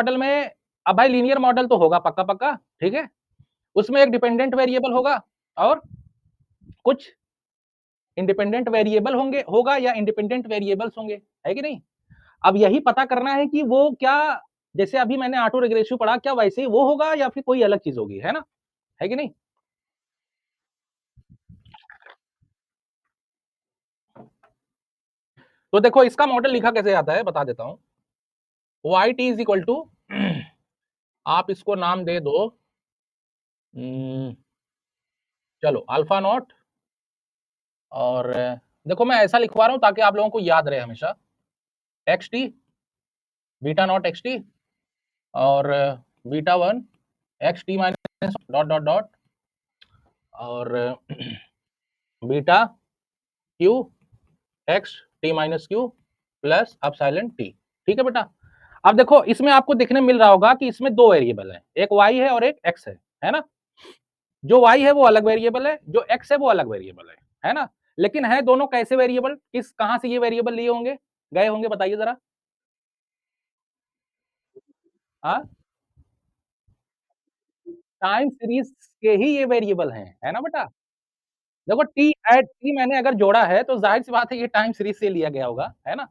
Model में अब भाई लीनियर मॉडल तो होगा पक्का-पक्का, ठीक है? उसमें एक डिपेंडेंट वेरिएबल होगा और कुछ इंडिपेंडेंट वेरिएबल होगा या इंडिपेंडेंट वेरिएबल्स होंगे, है कि नहीं? अब यही पता करना है कि वो क्या जैसे अभी मैंने ऑटो रिग्रेसिव पढ़ा, क्या वैसे ही वो होगा या फिर कोई अलग चीज़ होगी, है ना? है कि नहीं? तो देखो इसका मॉडल लिखा कैसे जाता है बता देता हूँ। yt इज़ इक्वल टू आप इसको नाम दे दो उम, चलो अल्फा नॉट और देखो मैं ऐसा लिखवा रहा हूँ ताकि आप लोगों को याद रहे हमेशा xt बीटा नॉट xt और beta 1 xt minus dot dot dot और beta q x t minus q plus epsilon t। ठीक है बेटा? अब देखो इसमें आपको देखने मिल रहा होगा कि इसमें 2 वेरिएबल हैं, एक y है और एक x है ना? जो y है वो अलग वेरिएबल है, जो x है वो अलग वेरिएबल है ना? लेकिन है दोनों कैसे वेरिएबल? किस कहाँ से ये वेरिएबल लिए होंगे, गए होंगे बताइए ज़रा? हाँ? टाइम सीरीज़ के ही ये वेरिएबल हैं, है ना बेटा? देखो t मैंने अगर जोड़ा है तो ज़ाहिर-सी बात है ये टाइम सीरीज़ से लिया गया होगा, है ना?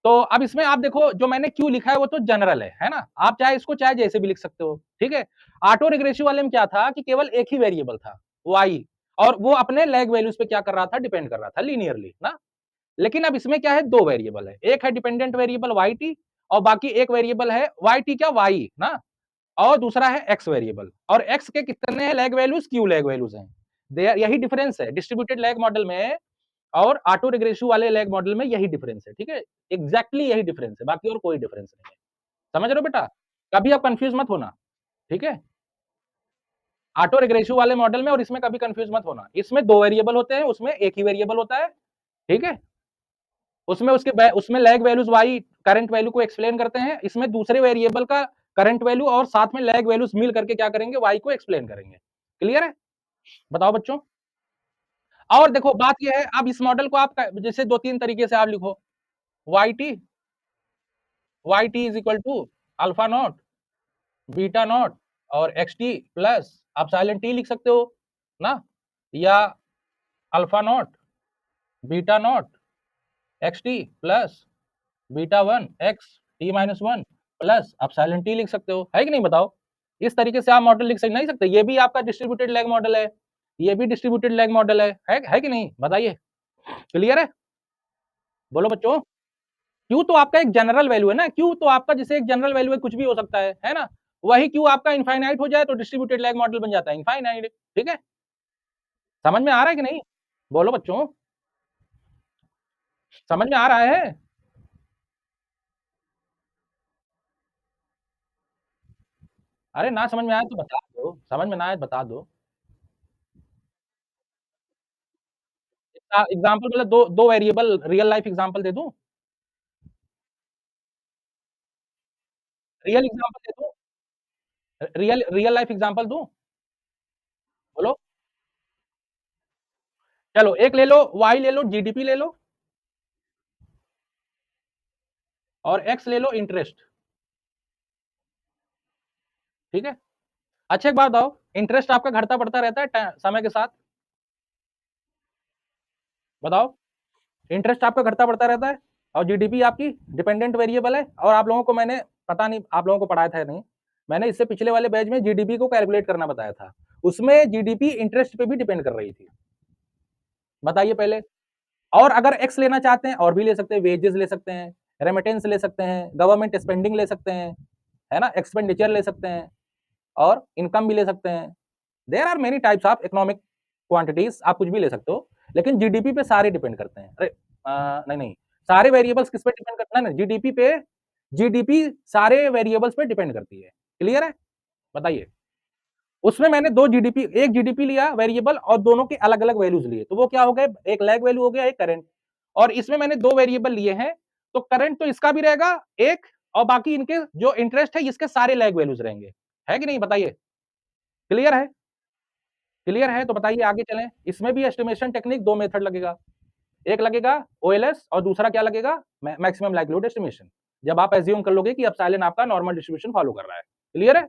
तो अब इसमें आप देखो जो मैंने Q लिखा है वो तो जनरल है ना? आप चाहे इसको चाहे जैसे भी लिख सकते हो, ठीक है? ऑटो रिग्रेसिव वाले में क्या था कि केवल एक ही वेरिएबल था, y और वो अपने लैग वैल्यूज़ पे क्या कर रहा था, डिपेंड कर रहा था लीनियरली ना? लेकिन अब इसमें क्या है 2 वेरिएबल है, एक है डिपेंडेंट वेरिएबल yt और बाकी एक वेरिएबल है yt क्या y ना? और दूसरा है x वेरिएबल और x के कितने हैं lag values, Q lag values हैं। यही डिफरेंस है डिस्ट्रिब्यूटेड लैग मॉडल में और ऑटो रिग्रेसिव वाले लैग मॉडल में यही डिफरेंस है, ठीक है? एग्ज़ैक्टली यही डिफरेंस है, बाकी और कोई डिफरेंस नहीं है। समझ रहे हो बेटा? कभी आप कन्फ्यूज़ मत होना, ठीक है? ऑटो रिग्रेसिव वाले मॉडल में और इसमें कभी कन्फ्यूज़ मत होना। इसमें 2 वेरिएबल होते हैं, उसमें एक ही वेरिएबल होता है, ठीक है? उसमें lag values y current value को एक्सप्लेन करते हैं, इसमें दूसरे वेरिएबल का करंट वैल्यू और साथ में लैग वैल्यूज़ मिल करके क्या करेंगे y को एक्सप्लेन करेंगे। क्लियर है? बताओ बच्चों? और देखो बात ये है अब इस मॉडल को आप जैसे 2-3 तरीके से आप लिखो yt yt is equal to alpha naught beta naught और xt प्लस आप साइलेंट t लिख सकते हो ना या alpha naught beta not xt plus beta 1 x t minus 1 plus आप साइलेंट t लिख सकते हो है कि नहीं बताओ इस तरीके से आप मॉडल लिख नहीं सकते ये भी आपका डिस्ट्रीब्यूटेड लैग मॉडल है ये भी डिस्ट्रीब्यूटेड लैग मॉडल है कि नहीं बताइए क्लियर है बोलो बच्चों Q तो आपका एक जनरल वैल्यू है ना, Q तो आपका जैसे एक जनरल वैल्यू है, कुछ भी हो सकता है ना? वही Q आपका इनफाइनाइट हो जाए तो डिस्ट्रिब्यूटेड लैग मॉडल बन जाता है इनफाइनाइट, ठीक है? समझ में आ रहा है कि नहीं? बोलो बच्चों, समझ में आ रहा है? अरे ना समझ में आए तो बता दो, समझ में ना आए तो बता दो। एग्ज़ाम्पल मतलब 2 वेरिएबल रियल लाइफ एग्ज़ाम्पल दे दूँ? रियल एग्ज़ाम्पल दे दूँ? रियल लाइफ एग्ज़ाम्पल दूँ? बोलो? चलो एक ले लो, Y ले लो, जीडीपी ले लो और X ले लो इंटरेस्ट, ठीक है? अच्छा एक बात बताओ, इंटरेस्ट आपका घटता-बढ़ता रहता है समय के साथ? बताओ? इंटरेस्ट आपका घटता-बढ़ता रहता है और जीडीपी आपकी डिपेंडेंट वेरिएबल है और आप लोगों को मैंने पता नहीं आप लोगों को पढ़ाया था या नहीं, मैंने इससे पिछले वाले बैच में जीडीपी को कैलकुलेट करना बताया था। उसमें जीडीपी इंटरेस्ट पे भी डिपेंड कर रही थी। बताइए पहले और अगर एक्स लेना चाहते हैं और भी ले सकते हैं, वेजेस ले सकते हैं, रेमिटेंस ले सकते हैं, गवर्नमेंट स्पेंडिंग ले सकते हैं, है ना? एक्सपेंडिचर ले सकते हैं और इनकम भी ले सकते हैं। There are many types of economic quantities आप कुछ भी ले सकते हो लेकिन जीडीपी पे सारे डिपेंड करते हैं अरे नहीं नहीं सारे वेरिएबल्स किस पे डिपेंड करते हैं ना जीडीपी पे जीडीपी सारे वेरिएबल्स पे डिपेंड करती है क्लियर है बताइए उसमें मैंने दो जीडीपी एक जीडीपी लिया वेरिएबल और दोनों के अलग अलग वैल्यूज लिए तो वो क्या हो गए एक लैग वैल्यू हो गया एक करंट और इसमें मैंने दो वेरिएबल लिए हैं तो करंट तो इसका भी रहेगा एक और बाकी इनके जो इंटरेस्ट है इसके सारे लैग वैल्यूज रहेंगे है कि नहीं बताइए क्लियर है क्लियर है तो बताइए आगे चलें इसमें भी एस्टिमेशन टेक्निक दो मेथड लगेगा एक लगेगा ओएलएस और दूसरा क्या लगेगा मैक्सिमम लाइक्लीहुड एस्टिमेशन जब आप अज़्यूम कर लोगे कि एप्सिलॉन आपका नॉर्मल डिस्ट्रीब्यूशन फॉलो कर रहा है। क्लियर है?